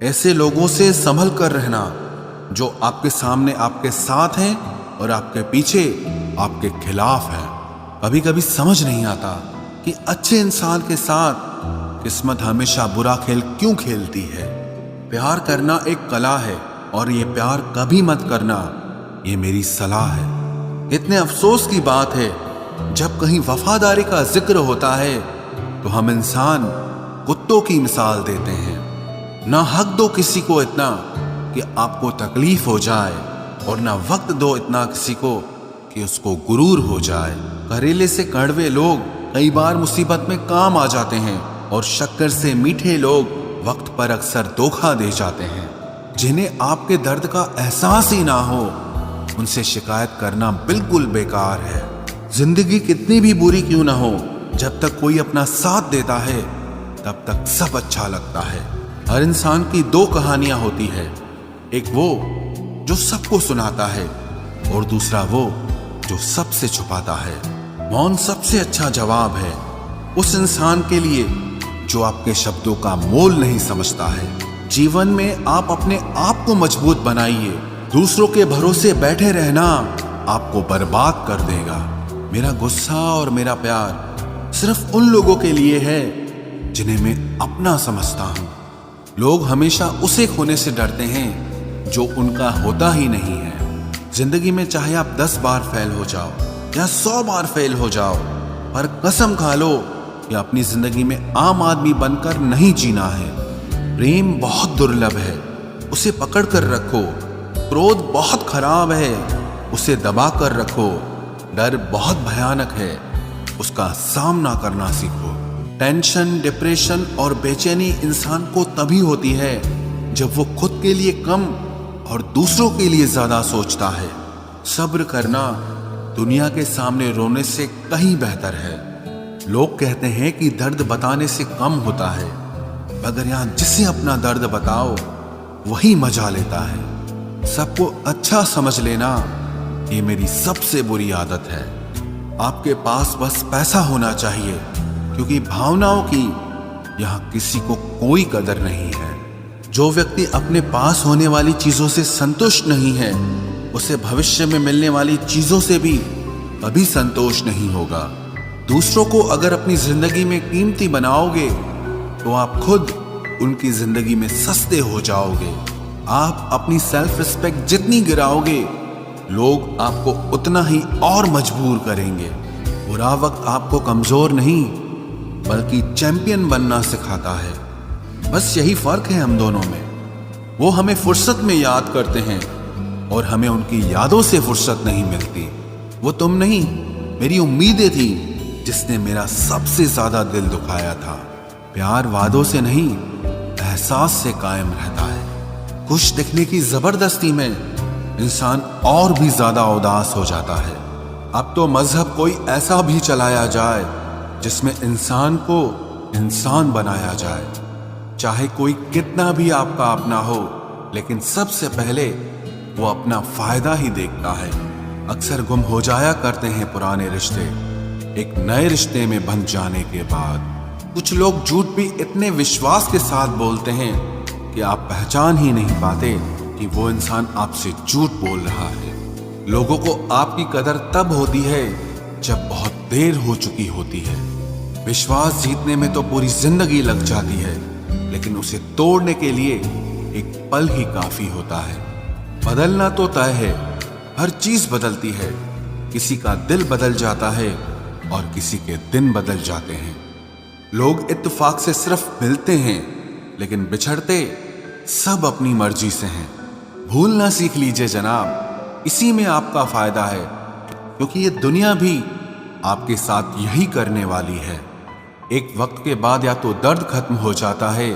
ऐसे लोगों से संभल कर रहना जो आपके सामने आपके साथ हैं और आपके पीछे आपके खिलाफ हैं। कभी कभी समझ नहीं आता कि अच्छे इंसान के साथ किस्मत हमेशा बुरा खेल क्यों खेलती है। प्यार करना एक कला है और ये प्यार कभी मत करना, ये मेरी सलाह है। इतने अफसोस की बात है जब कहीं वफादारी का जिक्र होता है तो हम इंसान कुत्तों की मिसाल देते हैं। ना हक दो किसी को इतना कि आपको तकलीफ हो जाए और ना वक्त दो इतना किसी को कि उसको गुरूर हो जाए। करेले से कड़वे लोग कई बार मुसीबत में काम आ जाते हैं और शक्कर से मीठे लोग वक्त पर अक्सर धोखा दे जाते हैं। जिन्हें आपके दर्द का एहसास ही ना हो उनसे शिकायत करना बिल्कुल बेकार है। जिंदगी कितनी भी बुरी क्यों ना हो, जब तक कोई अपना साथ देता है तब तक सब अच्छा लगता है। हर इंसान की दो कहानियां होती है, एक वो जो सबको सुनाता है और दूसरा वो जो सबसे छुपाता है। मौन सबसे अच्छा जवाब है उस इंसान के लिए जो आपके शब्दों का मोल नहीं समझता है। जीवन में आप अपने आप को मजबूत बनाइए, दूसरों के भरोसे बैठे रहना आपको बर्बाद कर देगा। मेरा गुस्सा और मेरा प्यार सिर्फ उन लोगों के लिए है जिन्हें मैं अपना समझता हूं। लोग हमेशा उसे खोने से डरते हैं जो उनका होता ही नहीं है। जिंदगी में चाहे आप 10 बार फेल हो जाओ या 100 बार फेल हो जाओ, पर कसम खा लो कि अपनी जिंदगी में आम आदमी बनकर नहीं जीना है। प्रेम बहुत दुर्लभ है, उसे पकड़ कर रखो। क्रोध बहुत खराब है, उसे दबा कर रखो। डर बहुत भयानक है, उसका सामना करना सीखो। टेंशन, डिप्रेशन और बेचैनी इंसान को तभी होती है जब वो खुद के लिए कम और दूसरों के लिए ज्यादा सोचता है। सब्र करना दुनिया के सामने रोने से कहीं बेहतर है। लोग कहते हैं कि दर्द बताने से कम होता है, मगर यहां जिसे अपना दर्द बताओ वही मजा लेता है। सबको अच्छा समझ लेना ये मेरी सबसे बुरी आदत है। आपके पास बस पैसा होना चाहिए, क्योंकि भावनाओं की यहां किसी को कोई कदर नहीं है। जो व्यक्ति अपने पास होने वाली चीजों से संतुष्ट नहीं है, उसे भविष्य में मिलने वाली चीजों से भी कभी संतोष नहीं होगा। दूसरों को अगर अपनी जिंदगी में कीमती बनाओगे तो आप खुद उनकी जिंदगी में सस्ते हो जाओगे। आप अपनी सेल्फ रिस्पेक्ट जितनी गिराओगे, लोग आपको उतना ही और मजबूर करेंगे। बुरा वक्त आपको कमजोर नहीं बल्कि चैंपियन बनना सिखाता है। बस यही फर्क है हम दोनों में। वो हमें फुर्सत में याद करते हैं और हमें उनकी यादों से फुर्सत नहीं मिलती। वो तुम नहीं, मेरी उम्मीदें थी जिसने मेरा सबसे ज्यादा दिल दुखाया था। प्यार वादों से नहीं, एहसास से कायम रहता है। खुश दिखने की जबरदस्ती में इंसान और भी ज्यादा उदास हो जाता है। अब तो मजहब कोई ऐसा भी चलाया जाए जिसमें इंसान को इंसान बनाया जाए। चाहे कोई कितना भी आपका अपना हो, लेकिन सबसे पहले वो अपना फायदा ही देखता है। अक्सर गुम हो जाया करते हैं पुराने रिश्ते एक नए रिश्ते में बन जाने के बाद। कुछ लोग झूठ भी इतने विश्वास के साथ बोलते हैं कि आप पहचान ही नहीं पाते कि वो इंसान आपसे झूठ बोल रहा है। लोगों को आपकी कदर तब होती है जब बहुत देर हो चुकी होती है। विश्वास जीतने में तो पूरी जिंदगी लग जाती है, लेकिन उसे तोड़ने के लिए एक पल ही काफी होता है। बदलना तो तय है, हर चीज बदलती है। किसी का दिल बदल जाता है और किसी के दिन बदल जाते हैं। लोग इत्तेफाक से सिर्फ मिलते हैं, लेकिन बिछड़ते सब अपनी मर्जी से हैं। भूलना सीख लीजिए जनाब, इसी में आपका फायदा है, क्योंकि ये दुनिया भी आपके साथ यही करने वाली है। एक वक्त के बाद या तो दर्द खत्म हो जाता है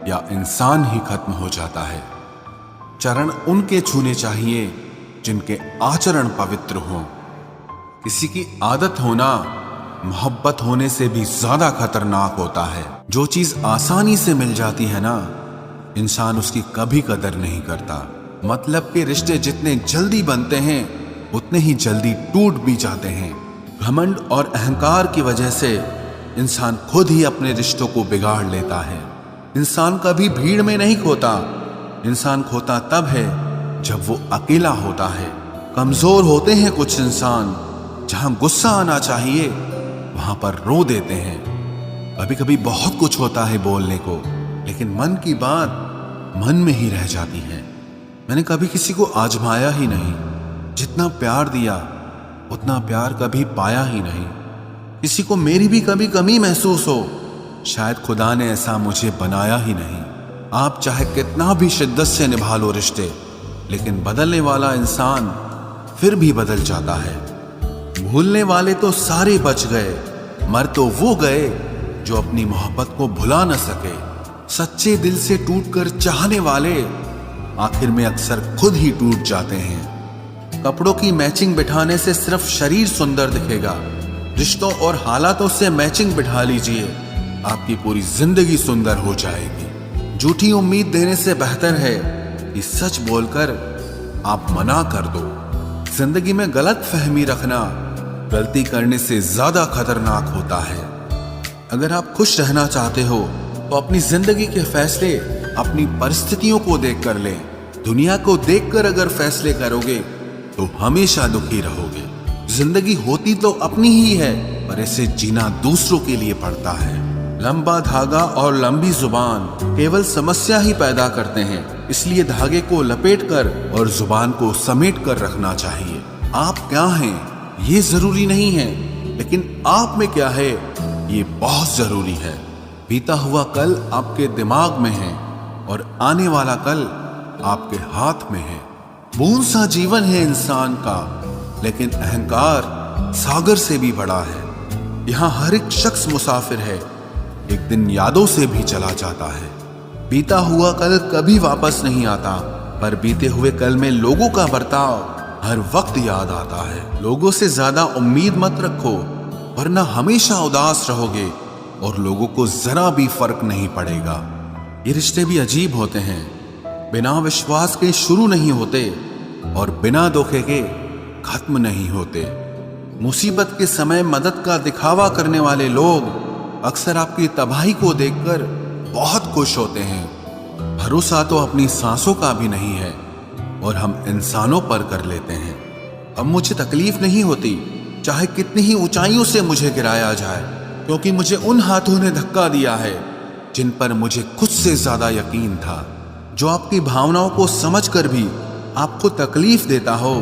या इंसान ही खत्म हो जाता है। चरण उनके छूने चाहिए जिनके आचरण पवित्र हों। किसी की आदत होना मोहब्बत होने से भी ज्यादा खतरनाक होता है। जो चीज आसानी से मिल जाती है ना, इंसान उसकी कभी कदर नहीं करता। मतलब के रिश्ते जितने जल्दी बनते हैं उतने ही जल्दी टूट भी जाते हैं। घमंड और अहंकार की वजह से इंसान खुद ही अपने रिश्तों को बिगाड़ लेता है। इंसान कभी भीड़ में नहीं खोता, इंसान खोता तब है जब वो अकेला होता है। कमजोर होते हैं कुछ इंसान, जहां गुस्सा आना चाहिए वहां पर रो देते हैं। कभी कभी बहुत कुछ होता है बोलने को, लेकिन मन की बात मन में ही रह जाती है। मैंने कभी किसी को आजमाया ही नहीं, जितना प्यार दिया उतना प्यार कभी पाया ही नहीं। किसी को मेरी भी कभी कमी महसूस हो, शायद खुदा ने ऐसा मुझे बनाया ही नहीं। आप चाहे कितना भी शिद्दत से निभा लो रिश्ते, लेकिन बदलने वाला इंसान फिर भी बदल जाता है। भूलने वाले तो सारे बच गए, मर तो वो गए जो अपनी मोहब्बत को भुला न सके। सच्चे दिल से टूटकर चाहने वाले आखिर में अक्सर खुद ही टूट जाते हैं। कपड़ों की मैचिंग बिठाने से सिर्फ शरीर सुंदर दिखेगा, रिश्तों और हालातों से मैचिंग बिठा लीजिए, आपकी पूरी जिंदगी सुंदर हो जाएगी। झूठी उम्मीद देने से बेहतर है कि सच बोलकर आप मना कर दो। जिंदगी में गलत फहमी रखना गलती करने से ज्यादा खतरनाक होता है। अगर आप खुश रहना चाहते हो तो अपनी जिंदगी के फैसले अपनी परिस्थितियों को देखकर लें। दुनिया को देखकर अगर फैसले करोगे तो हमेशा दुखी रहोगे। जिंदगी होती तो अपनी ही है, पर इसे जीना दूसरों के लिए पड़ता है। लंबा धागा और लंबी जुबान केवल समस्या ही पैदा करते हैं, इसलिए धागे को लपेटकर और जुबान को समेट कर रखना चाहिए। आप क्या हैं ये जरूरी नहीं है, लेकिन आप में क्या है ये बहुत जरूरी है। बीता हुआ कल आपके दिमाग में है और आने वाला कल आपके हाथ में है। बूंद सा जीवन है इंसान का, लेकिन अहंकार सागर से भी बड़ा है। यहाँ हर एक शख्स मुसाफिर है, एक दिन यादों से भी चला जाता है। बीता हुआ कल कभी वापस नहीं आता, पर बीते हुए कल में लोगों का बर्ताव हर वक्त याद आता है। लोगों से ज्यादा उम्मीद मत रखो, वरना हमेशा उदास रहोगे और लोगों को जरा भी फर्क नहीं पड़ेगा। ये रिश्ते भी अजीब होते हैं, बिना विश्वास के शुरू नहीं होते और बिना धोखे के खत्म नहीं होते। मुसीबत के समय मदद का दिखावा करने वाले लोग अक्सर आपकी तबाही को देखकर बहुत खुश होते हैं। भरोसा तो अपनी सांसों का भी नहीं है और हम इंसानों पर कर लेते हैं। अब मुझे तकलीफ नहीं होती चाहे कितनी ही ऊंचाइयों से मुझे गिराया जाए, क्योंकि मुझे उन हाथों ने धक्का दिया है जिन पर मुझे खुद से ज्यादा यकीन था। जो आपकी भावनाओं को समझकर भी आपको तकलीफ देता हो,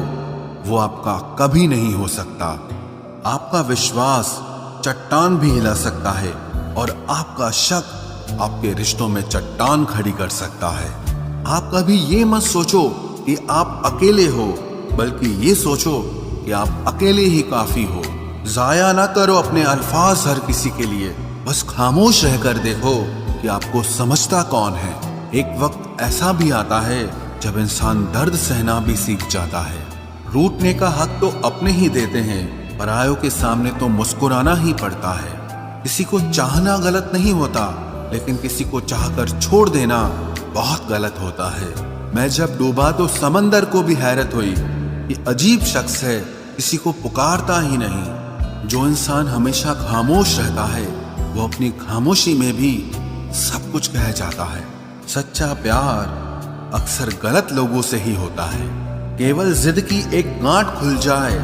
वो आपका कभी नहीं हो सकता। आपका विश्वास चट्टान भी हिला सकता है और आपका शक आपके रिश्तों में चट्टान खड़ी कर सकता है। आप कभी ये मत सोचो कि आप अकेले हो, बल्कि ये सोचो कि आप अकेले ही काफी हो। जाया ना करो अपने अल्फाज हर किसी के लिए, बस खामोश रहकर देखो कि आपको समझता कौन है। एक वक्त ऐसा भी आता है जब इंसान दर्द सहना भी सीख जाता है। रूठने का हक तो अपने ही देते हैं, परायों के सामने तो मुस्कुराना ही पड़ता है। किसी को चाहना गलत नहीं होता, लेकिन किसी को चाहकर छोड़ देना बहुत गलत होता है। मैं जब डूबा तो समंदर को भी हैरत हुई कि अजीब शख्स है, किसी को पुकारता ही नहीं। जो इंसान हमेशा खामोश रहता है, वो अपनी खामोशी में भी सब कुछ कह जाता है। सच्चा प्यार अक्सर गलत लोगों से ही होता है। केवल जिद की एक गांठ खुल जाए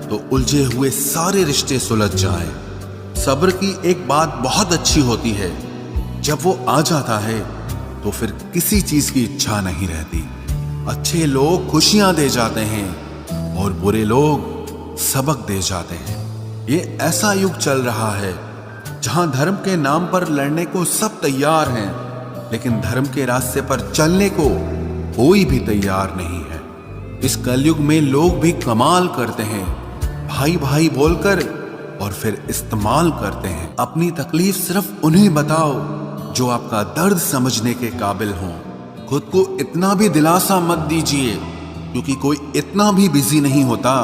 तो उलझे हुए सारे रिश्ते सुलझ जाए। सब्र की एक बात बहुत अच्छी होती है, जब वो आ जाता है तो फिर किसी चीज की इच्छा नहीं रहती। अच्छे लोग खुशियां दे जाते हैं और बुरे लोग सबक दे जाते हैं। ये ऐसा युग चल रहा है जहां धर्म के नाम पर लड़ने को सब तैयार हैं, लेकिन धर्म के रास्ते पर चलने को कोई भी तैयार नहीं है। इस कलयुग में लोग भी कमाल करते हैं, भाई भाई बोलकर और फिर इस्तेमाल करते हैं। अपनी तकलीफ सिर्फ उन्हें बताओ जो आपका दर्द समझने के काबिल हों। खुद को इतना भी दिलासा मत दीजिए, क्योंकि कोई इतना भी बिजी नहीं होता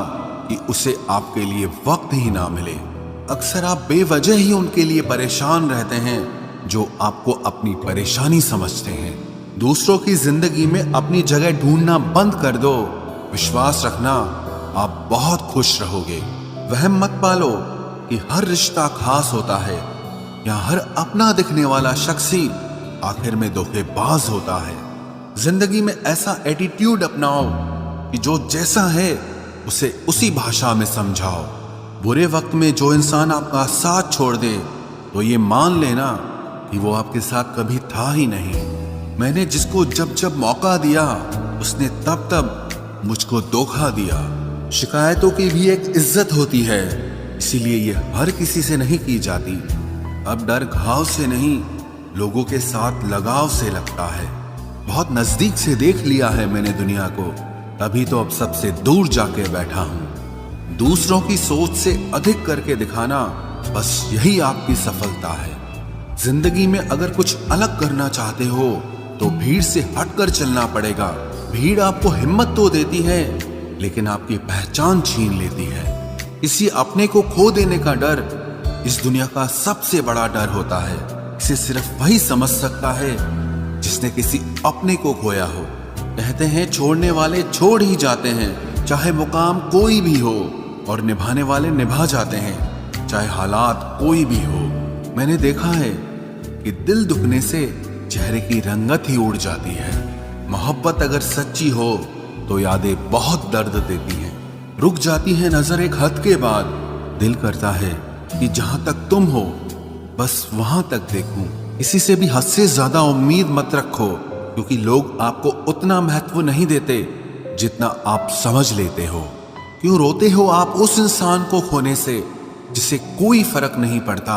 कि उसे आपके लिए वक्त ही ना मिले। अक्सर आप बेवजह ही उनके लिए परेशान रहते हैं जो आपको अपनी परेशानी समझते हैं। दूसरों की जिंदगी में अपनी जगह ढूंढना बंद कर दो। विश्वास रखना, आप बहुत खुश रहोगे। वहम मत पालो कि हर रिश्ता खास होता है या हर अपना दिखने वाला शख्स ही आखिर में धोखेबाज होता है। जिंदगी में ऐसा एटीट्यूड अपनाओ कि जो जैसा है उसे उसी भाषा में समझाओ। बुरे वक्त में जो इंसान आपका साथ छोड़ दे तो ये मान लेना कि वो आपके साथ कभी था ही नहीं। मैंने जिसको जब जब मौका दिया उसने तब तब मुझको धोखा दिया। शिकायतों की भी एक इज्जत होती है, इसीलिए ये हर किसी से नहीं की जाती। अब डर घाव से नहीं, लोगों के साथ लगाव से लगता है। बहुत नजदीक से देख लिया है मैंने दुनिया को, तभी तो अब सबसे दूर जाके बैठा हूं। दूसरों की सोच से अधिक करके दिखाना, बस यही आपकी सफलता है। जिंदगी में अगर कुछ अलग करना चाहते हो तो भीड़ से हटकर चलना पड़ेगा। भीड़ आपको हिम्मत तो देती है, लेकिन आपकी पहचान छीन लेती है। किसी अपने को खो देने का डर इस दुनिया का सबसे बड़ा डर होता है। इसे सिर्फ वही समझ सकता है जिसने किसी अपने को खोया हो। कहते हैं छोड़ने वाले छोड़ ही जाते हैं, चाहे मुकाम कोई भी हो, और निभाने वाले निभा जाते हैं, चाहे हालात कोई भी हो। मैंने देखा है कि दिल दुखने से चेहरे की रंगत ही उड़ जाती है। मोहब्बत अगर सच्ची हो तो यादें बहुत दर्द देती हैं। रुक जाती है नजर एक हद के बाद। दिल करता है कि जहां तक तुम हो बस वहां तक देखूं। किसी से भी हद से ज्यादा उम्मीद मत रखो, क्योंकि लोग आपको उतना महत्व नहीं देते जितना आप समझ लेते हो। क्यों रोते हो आप उस इंसान को खोने से जिसे कोई फर्क नहीं पड़ता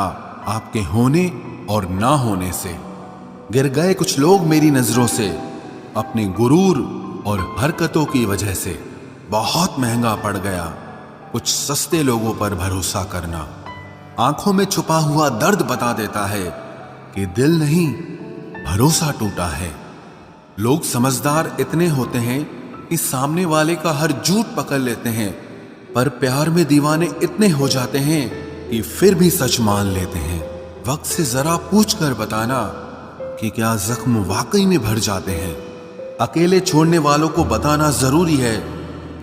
आपके होने और ना होने से। गिर गए कुछ लोग मेरी नजरों से अपने गुरूर और हरकतों की वजह से। बहुत महंगा पड़ गया कुछ सस्ते लोगों पर भरोसा करना। आंखों में छुपा हुआ दर्द बता देता है कि दिल नहीं, भरोसा टूटा है। लोग समझदार इतने होते हैं कि सामने वाले का हर झूठ पकड़ लेते हैं, पर प्यार में दीवाने इतने हो जाते हैं कि फिर भी सच मान लेते हैं। वक्त से जरा पूछ कर बताना कि क्या जख्म वाकई में भर जाते हैं। अकेले छोड़ने वालों को बताना जरूरी है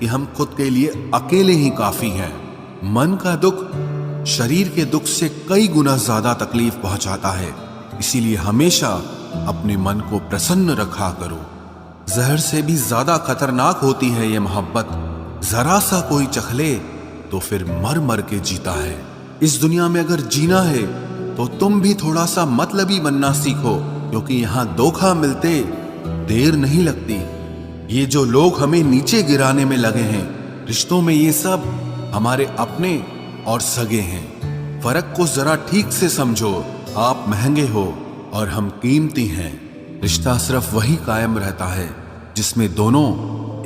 कि हम खुद के लिए अकेले ही काफी हैं। मन का दुख शरीर के दुख से कई गुना ज्यादा तकलीफ पहुंचाता है, इसीलिए हमेशा अपने मन को प्रसन्न रखा करो। जहर से भी ज्यादा खतरनाक होती है ये मोहब्बत। जरा सा कोई चखले तो फिर मर मर के जीता है। इस दुनिया में अगर जीना है तो तुम भी थोड़ा सा मतलबी बनना सीखो, क्योंकि यहाँ धोखा मिलते देर नहीं लगती। ये जो लोग हमें नीचे गिराने में लगे हैं, रिश्तों में ये सब हमारे अपने और सगे हैं। फर्क को जरा ठीक से समझो। आप महंगे हो और हम कीमती हैं। रिश्ता सिर्फ वही कायम रहता है जिसमें दोनों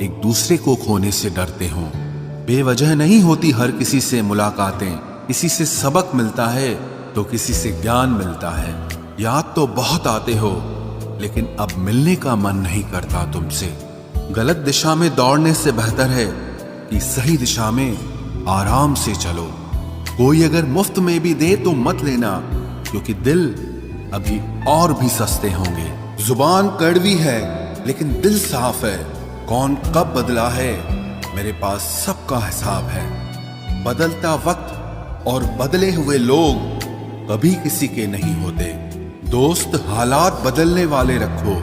एक दूसरे को खोने से डरते हों। बेवजह नहीं होती हर किसी से मुलाकातें। किसी से सबक मिलता है तो किसी से ज्ञान मिलता है। याद तो बहुत आते हो, लेकिन अब मिलने का मन नहीं करता तुमसे। गलत दिशा में दौड़ने से बेहतर है कि सही दिशा में आराम से चलो। कोई अगर मुफ्त में भी दे तो मत लेना, क्योंकि दिल अभी और भी सस्ते होंगे। जुबान कड़वी है लेकिन दिल साफ है। कौन कब बदला है, मेरे पास सबका हिसाब है। बदलता वक्त और बदले हुए लोग कभी किसी के नहीं होते। दोस्त हालात बदलने वाले रखो,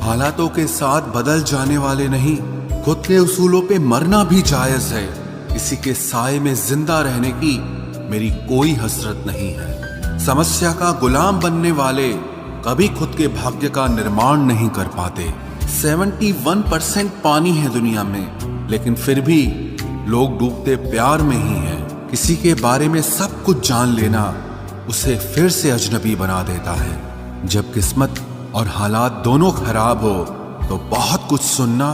हालातों के साथ बदल जाने वाले नहीं। खुद के उसूलों पे मरना भी जायज है। किसी के साए में जिंदा रहने की मेरी कोई हसरत नहीं है। समस्या का गुलाम बनने वाले कभी खुद के भाग्य का निर्माण नहीं कर पाते। 71% पानी है दुनिया में, लेकिन फिर भी लोग डूबते प्यार में ही हैं। किसी के बारे में सब कुछ जान लेना उसे फिर से अजनबी बना देता है। जब किस्मत और हालात दोनों खराब हो तो बहुत कुछ सुनना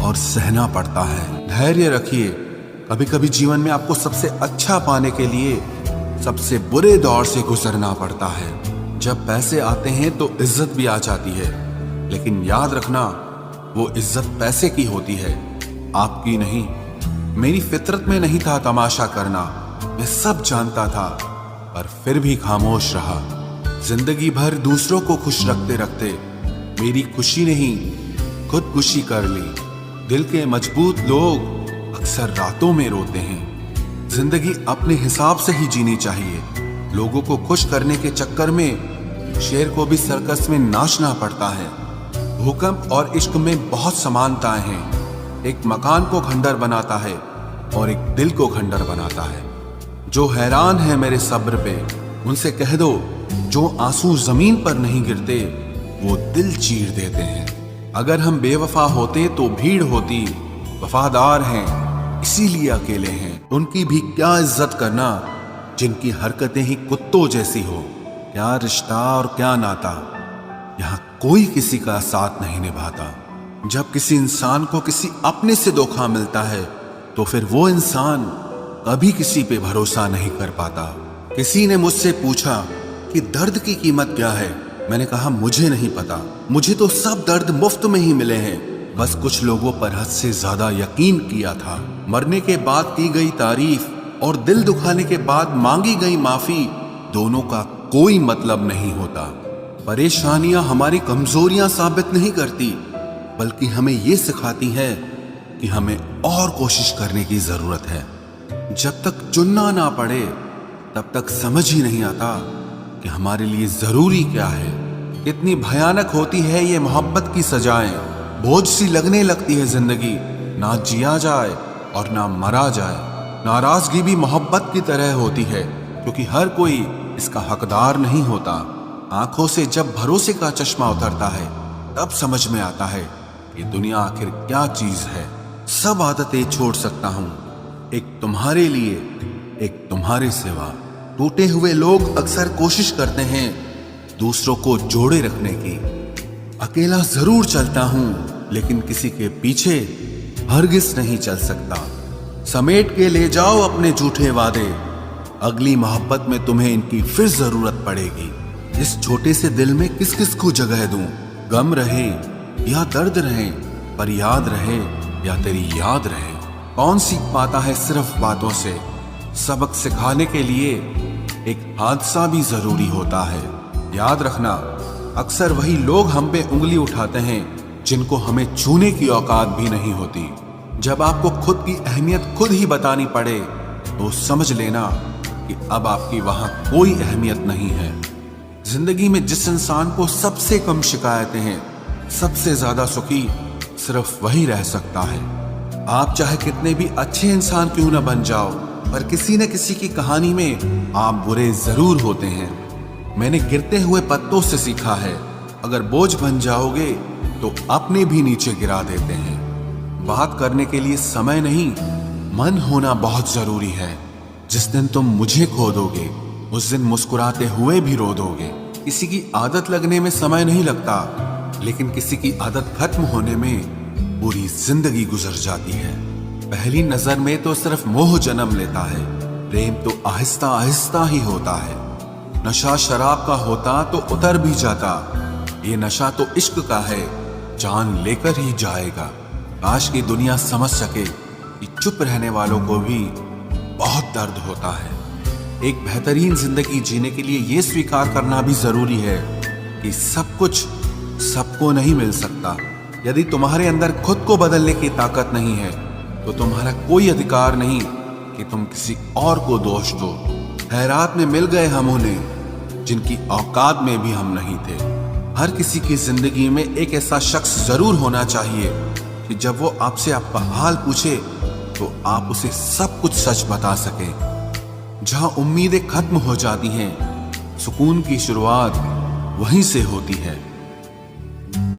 और सहना पड़ता है। धैर्य रखिए। कभी कभी जीवन में आपको सबसे अच्छा पाने के लिए सबसे बुरे दौर से गुजरना पड़ता है। जब पैसे आते हैं तो इज्जत भी आ जाती है, लेकिन याद रखना वो इज्जत पैसे की होती है, आपकी नहीं। मेरी फितरत में नहीं था तमाशा करना, मैं सब जानता था, पर फिर भी खामोश रहा। जिंदगी भर दूसरों को खुश रखते रखते मेरी खुशी नहीं खुदकुशी कर ली। दिल के मजबूत लोग अक्सर रातों में रोते हैं। जिंदगी अपने हिसाब से ही जीनी चाहिए। लोगों को खुश करने के चक्कर में शेर को भी सर्कस में नाचना पड़ता है। भूकंप और इश्क में बहुत समानताएं हैं। एक मकान को खंडर बनाता है और एक दिल को खंडर बनाता है। जो हैरान है मेरे सब्र पे, उनसे कह दो जो आंसू जमीन पर नहीं गिरते वो दिल चीर देते हैं। अगर हम बेवफा होते तो भीड़ होती, वफादार हैं इसीलिए अकेले हैं। उनकी भी क्या इज्जत करना जिनकी हरकतें ही कुत्तों जैसी हो। क्या रिश्ता और क्या नाता, यहाँ कोई किसी का साथ नहीं निभाता। जब किसी इंसान को किसी अपने से धोखा मिलता है तो फिर वो इंसान कभी किसी पे भरोसा नहीं कर पाता। किसी ने मुझसे पूछा कि दर्द की कीमत क्या है। मैंने कहा मुझे नहीं पता, मुझे तो सब दर्द मुफ्त में ही मिले हैं। बस कुछ लोगों पर हद से ज्यादा यकीन किया था। मरने के बाद की गई तारीफ और दिल दुखाने के बाद मांगी गई माफी, दोनों का कोई मतलब नहीं होता। परेशानियां हमारी कमजोरियां साबित नहीं करती, बल्कि हमें ये सिखाती है कि हमें और कोशिश करने की जरूरत है। जब तक चुनना ना पड़े तब तक समझ ही नहीं आता कि हमारे लिए जरूरी क्या है। कितनी भयानक होती है ये मोहब्बत की सजाएं। बोझ सी लगने लगती है जिंदगी, ना जिया जाए और ना मरा जाए। नाराजगी भी मोहब्बत की तरह होती है, क्योंकि हर कोई इसका हकदार नहीं होता। आंखों से जब भरोसे का चश्मा उतरता है तब समझ में आता है कि दुनिया आखिर क्या चीज है। सब आदतें छोड़ सकता हूं, एक तुम्हारे लिए, एक तुम्हारे सिवा। टूटे हुए लोग अक्सर कोशिश करते हैं दूसरों को जोड़े रखने की। अकेला जरूर चलता हूं, लेकिन किसी के पीछे हरगिज नहीं चल सकता। समेट के ले जाओ अपने झूठे वादे, अगली मोहब्बत में तुम्हें इनकी फिर जरूरत पड़ेगी। इस छोटे से दिल में किस किस को जगह दूं? गम रहे या दर्द रहे, पर याद रहे या तेरी याद रहे। कौन सीख पाता है सिर्फ बातों से? सबक सिखाने के लिए एक हादसा भी जरूरी होता है। याद रखना, अक्सर वही लोग हम पे उंगली उठाते हैं जिनको हमें छूने की औकात भी नहीं होती। जब आपको खुद की अहमियत खुद ही बतानी पड़े तो समझ लेना कि अब आपकी वहां कोई अहमियत नहीं है। जिंदगी में जिस इंसान को सबसे कम शिकायतें हैं, सबसे ज्यादा सुखी सिर्फ वही रह सकता है। आप चाहे कितने भी अच्छे इंसान क्यों न बन जाओ, पर किसी न किसी की कहानी में आप बुरे जरूर होते हैं। मैंने गिरते हुए पत्तों से सीखा है, अगर बोझ बन जाओगे तो अपने भी नीचे गिरा देते हैं। बात करने के लिए समय नहीं, मन होना बहुत जरूरी है। जिस दिन तुम मुझे खो दोगे उस दिन मुस्कुराते हुए भी रो दोगे। किसी की आदत लगने में समय नहीं लगता, लेकिन किसी की आदत खत्म होने में पूरी जिंदगी गुजर जाती है। पहली नजर में तो सिर्फ मोह जन्म लेता है, प्रेम तो आहिस्ता आहिस्ता ही होता है। नशा शराब का होता तो उतर भी जाता, ये नशा तो इश्क का है, जान लेकर ही जाएगा। काश की दुनिया समझ सके कि चुप रहने वालों को भी बहुत दर्द होता है। एक बेहतरीन जिंदगी जीने के लिए यह स्वीकार करना भी जरूरी है कि सब कुछ सबको नहीं मिल सकता। यदि तुम्हारे अंदर खुद को बदलने की ताकत नहीं है तो तुम्हारा कोई अधिकार नहीं कि तुम किसी और को दोष दो। खैरात में मिल गए हम उन्हें जिनकी औकात में भी हम नहीं थे। हर किसी की जिंदगी में एक ऐसा शख्स जरूर होना चाहिए कि जब वो आपसे आपका हाल पूछे तो आप उसे सब कुछ सच बता सके। जहां उम्मीदें खत्म हो जाती हैं, सुकून की शुरुआत वहीं से होती है।